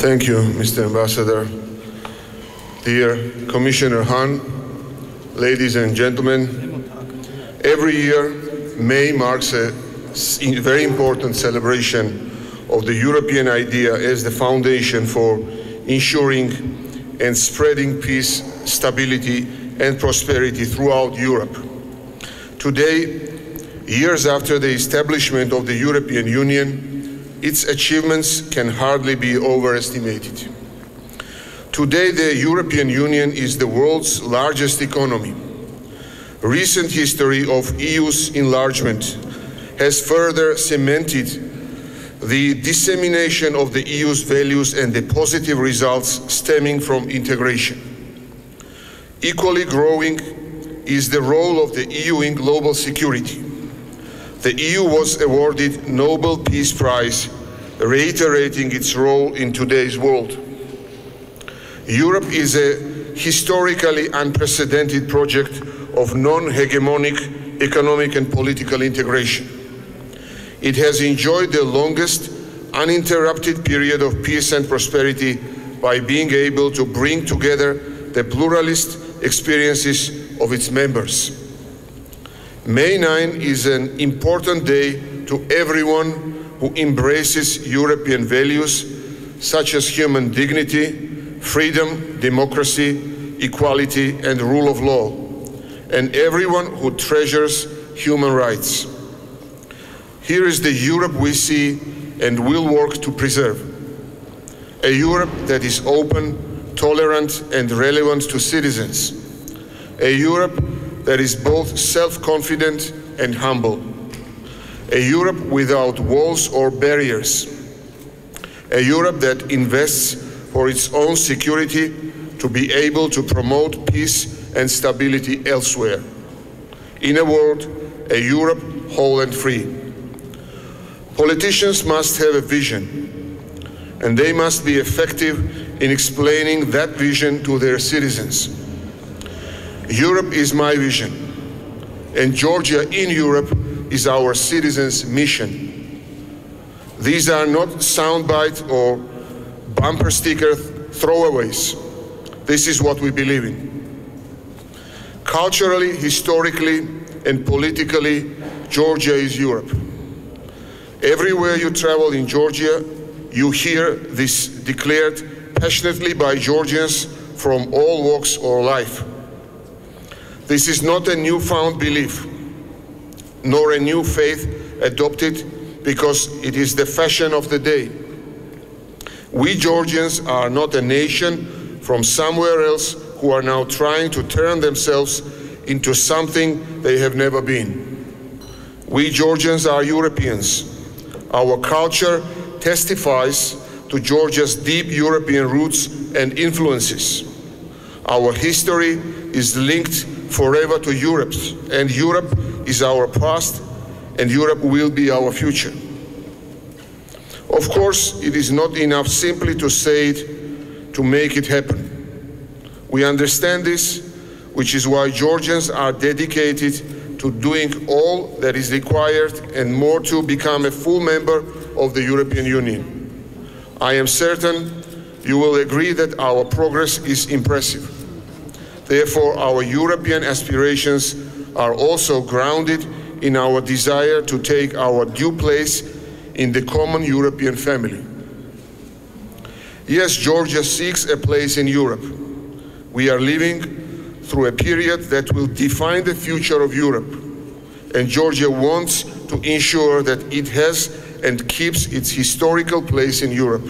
Thank you, Mr. Ambassador. Dear Commissioner Hahn, ladies and gentlemen, every year May marks a very important celebration of the European idea as the foundation for ensuring and spreading peace, stability and prosperity throughout Europe. Today, years after the establishment of the European Union, its achievements can hardly be overestimated. Today, the European Union is the world's largest economy. Recent history of EU's enlargement has further cemented the dissemination of the EU's values and the positive results stemming from integration. Equally growing is the role of the EU in global security. The EU was awarded Nobel Peace Prize, reiterating its role in today's world. Europe is a historically unprecedented project of non-hegemonic economic and political integration. It has enjoyed the longest uninterrupted period of peace and prosperity by being able to bring together the pluralist experiences of its members. May 9 is an important day to everyone who embraces European values such as human dignity, freedom, democracy, equality, and rule of law, and everyone who treasures human rights. Here is the Europe we see and will work to preserve. A Europe that is open, tolerant, and relevant to citizens. A Europe that is both self-confident and humble. A Europe without walls or barriers. A Europe that invests for its own security to be able to promote peace and stability elsewhere. In a word, a Europe whole and free. Politicians must have a vision, and they must be effective in explaining that vision to their citizens. Europe is my vision, and Georgia in Europe is our citizens' mission. These are not soundbite or bumper sticker throwaways. This is what we believe in. Culturally, historically, and politically, Georgia is Europe. Everywhere you travel in Georgia, you hear this declared passionately by Georgians from all walks of life. This is not a newfound belief, nor a new faith adopted because it is the fashion of the day. We Georgians are not a nation from somewhere else who are now trying to turn themselves into something they have never been. We Georgians are Europeans. Our culture testifies to Georgia's deep European roots and influences. Our history is linked forever to Europe's, and Europe is our past, and Europe will be our future. Of course, it is not enough simply to say it, to make it happen. We understand this, which is why Georgians are dedicated to doing all that is required and more to become a full member of the European Union. I am certain you will agree that our progress is impressive. Therefore, our European aspirations are also grounded in our desire to take our due place in the common European family. Yes, Georgia seeks a place in Europe. We are living through a period that will define the future of Europe, and Georgia wants to ensure that it has and keeps its historical place in Europe.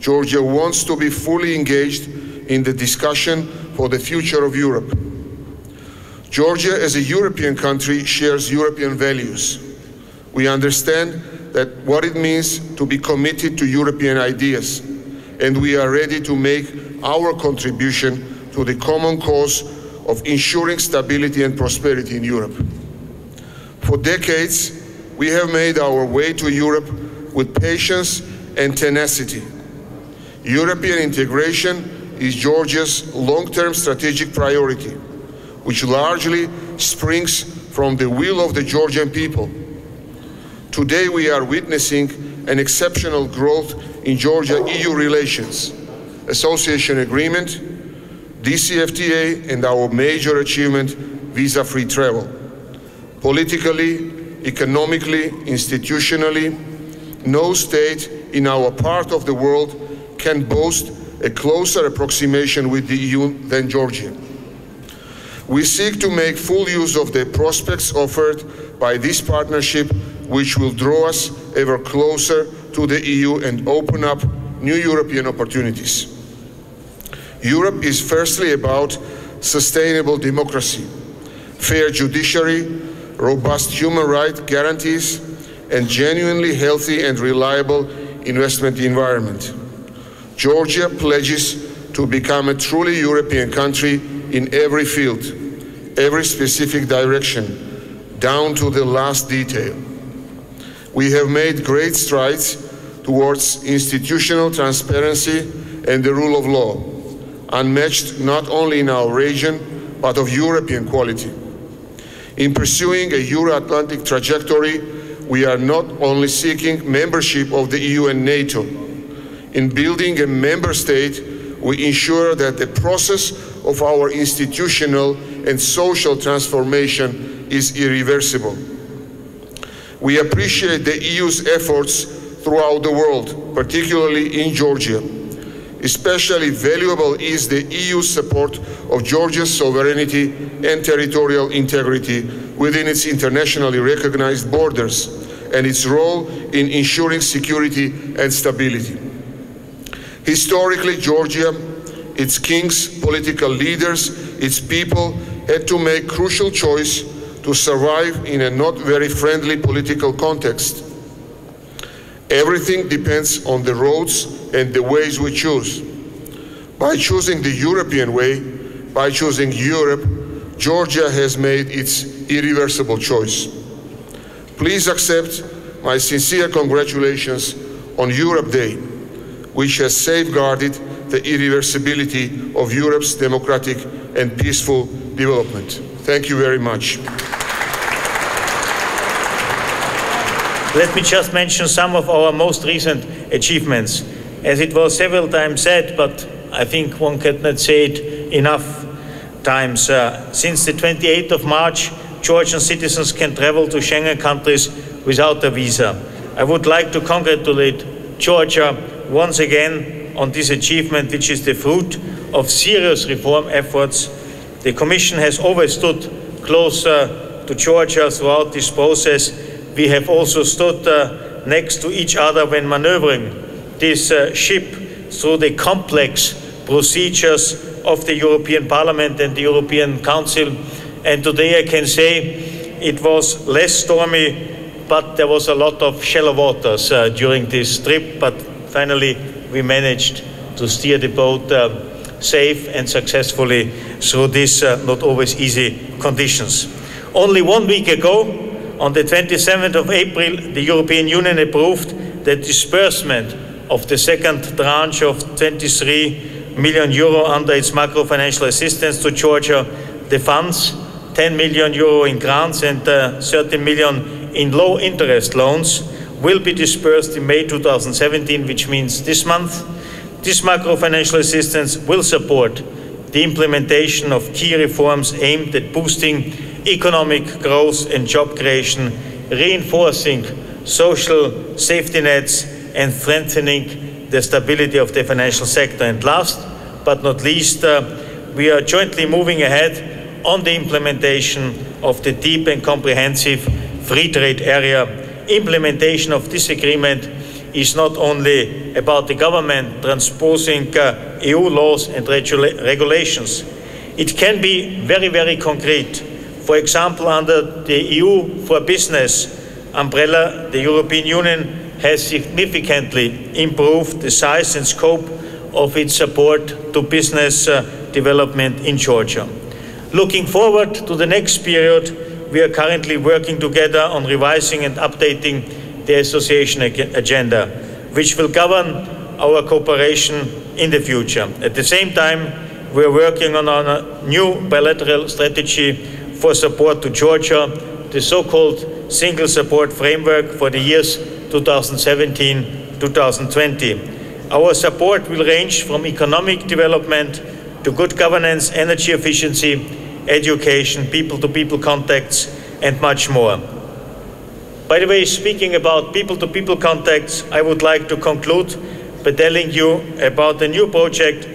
Georgia wants to be fully engaged in the discussion for the future of Europe. Georgia, as a European country, shares European values. We understand that what it means to be committed to European ideas, and we are ready to make our contribution to the common cause of ensuring stability and prosperity in Europe. For decades, we have made our way to Europe with patience and tenacity. European integration is Georgia's long-term strategic priority, which largely springs from the will of the Georgian people. Today we are witnessing an exceptional growth in Georgia-EU relations, association agreement, DCFTA, and our major achievement, visa-free travel. Politically, economically, institutionally, no state in our part of the world can boast a closer approximation with the EU than Georgia. We seek to make full use of the prospects offered by this partnership, which will draw us ever closer to the EU and open up new European opportunities. Europe is firstly about sustainable democracy, fair judiciary, robust human rights guarantees, and genuinely healthy and reliable investment environment. Georgia pledges to become a truly European country in every field, every specific direction, down to the last detail. We have made great strides towards institutional transparency and the rule of law, unmatched not only in our region, but of European quality. In pursuing a Euro-Atlantic trajectory, we are not only seeking membership of the EU and NATO. In building a member state, we ensure that the process of our institutional and social transformation is irreversible. We appreciate the EU's efforts throughout the world, particularly in Georgia. Especially valuable is the EU's support of Georgia's sovereignty and territorial integrity within its internationally recognized borders and its role in ensuring security and stability. Historically, Georgia, its kings, political leaders, its people had to make crucial choice to survive in a not very friendly political context. Everything depends on the roads and the ways we choose. By choosing the European way, by choosing Europe, Georgia has made its irreversible choice. Please accept my sincere congratulations on Europe Day, which has safeguarded the irreversibility of Europe's democratic and peaceful development. Thank you very much. Let me just mention some of our most recent achievements. As it was several times said, but I think one cannot say it enough times. Since the 28th of March, Georgian citizens can travel to Schengen countries without a visa. I would like to congratulate Georgia once again on this achievement, which is the fruit of serious reform efforts. The Commission has always stood closer to Georgia throughout this process. We have also stood next to each other when maneuvering this ship through the complex procedures of the European Parliament and the European Council. And today I can say it was less stormy, but there was a lot of shallow waters during this trip. But finally, we managed to steer the boat safe and successfully through these not always easy conditions. Only 1 week ago, on the 27th of April, the European Union approved the disbursement of the second tranche of 23 million euro under its macro-financial assistance to Georgia. The funds, 10 million euro in grants and 30 million in low-interest loans, will be disbursed in May 2017, which means this month. This macro-financial assistance will support the implementation of key reforms aimed at boosting economic growth and job creation, reinforcing social safety nets, and strengthening the stability of the financial sector. And last but not least, we are jointly moving ahead on the implementation of the deep and comprehensive free trade area. Implementation of this agreement is not only about the government transposing EU laws and regulations. It can be very, very concrete. For example, under the EU for Business umbrella, the European Union has significantly improved the size and scope of its support to business development in Georgia. Looking forward to the next period, we are currently working together on revising and updating the association agenda, which will govern our cooperation in the future. At the same time, we are working on a new bilateral strategy for support to Georgia, the so-called Single Support Framework for the years 2017-2020. Our support will range from economic development to good governance, energy efficiency, education, people-to-people contacts, and much more. By the way, speaking about people-to-people contacts, I would like to conclude by telling you about a new project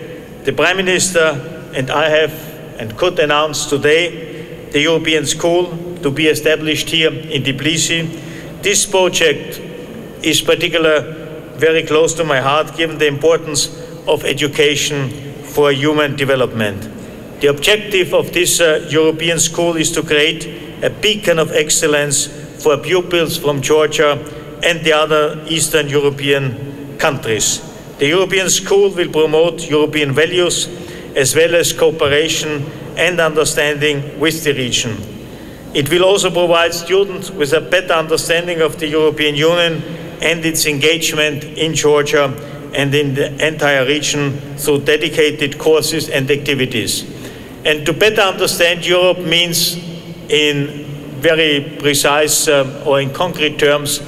the Prime Minister and I have and could announce today, the European School to be established here in Tbilisi. This project is particularly very close to my heart, given the importance of education for human development. The objective of this European school is to create a beacon of excellence for pupils from Georgia and the other Eastern European countries. The European school will promote European values as well as cooperation and understanding with the region. It will also provide students with a better understanding of the European Union and its engagement in Georgia and in the entire region through dedicated courses and activities. And to better understand Europe means, in very precise or in concrete terms,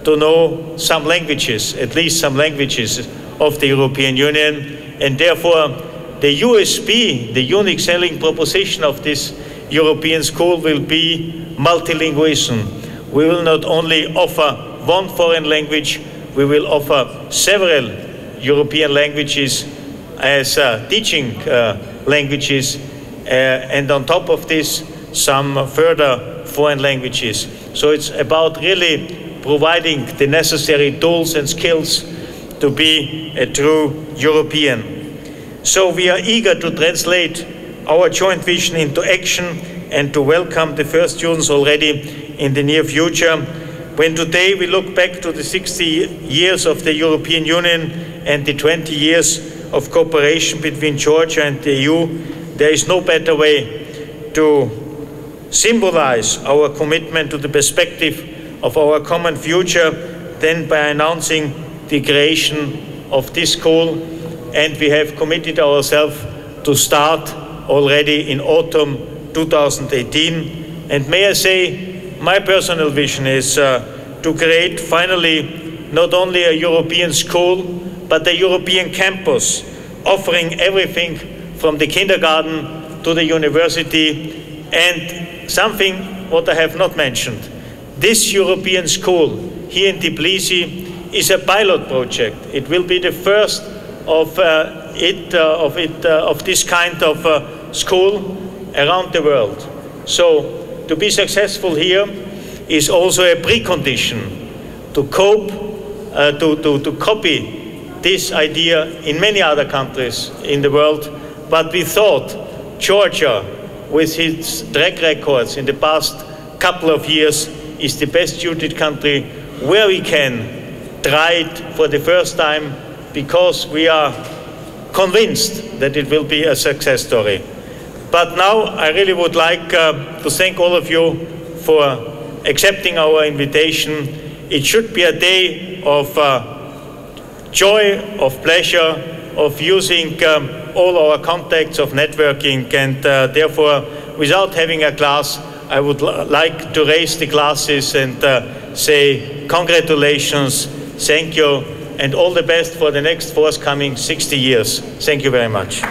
to know some languages, at least some languages of the European Union. And therefore, the USP, the unique selling proposition of this European school will be multilingualism. We will not only offer one foreign language, we will offer several European languages as teaching languages, and on top of this, some further foreign languages. So it's about really providing the necessary tools and skills to be a true European. So we are eager to translate our joint vision into action and to welcome the first students already in the near future. When today we look back to the 60 years of the European Union and the 20 years of cooperation between Georgia and the EU, there is no better way to symbolize our commitment to the perspective of our common future than by announcing the creation of this school. And we have committed ourselves to start already in autumn 2018. And may I say, my personal vision is to create finally not only a European school, but a European campus, offering everything from the kindergarten to the university. And something what I have not mentioned, this European school here in Tbilisi is a pilot project. It will be the first of this kind of school around the world. So to be successful here is also a precondition to cope, to copy this idea in many other countries in the world. But we thought Georgia, with its track records in the past couple of years, is the best suited country where we can try it for the first time, because we are convinced that it will be a success story. But now I really would like to thank all of you for accepting our invitation. It should be a day of joy, of pleasure, of using all our contacts, of networking, and therefore, without having a class, I would like to raise the glasses and say congratulations, thank you, and all the best for the next forthcoming 60 years. Thank you very much.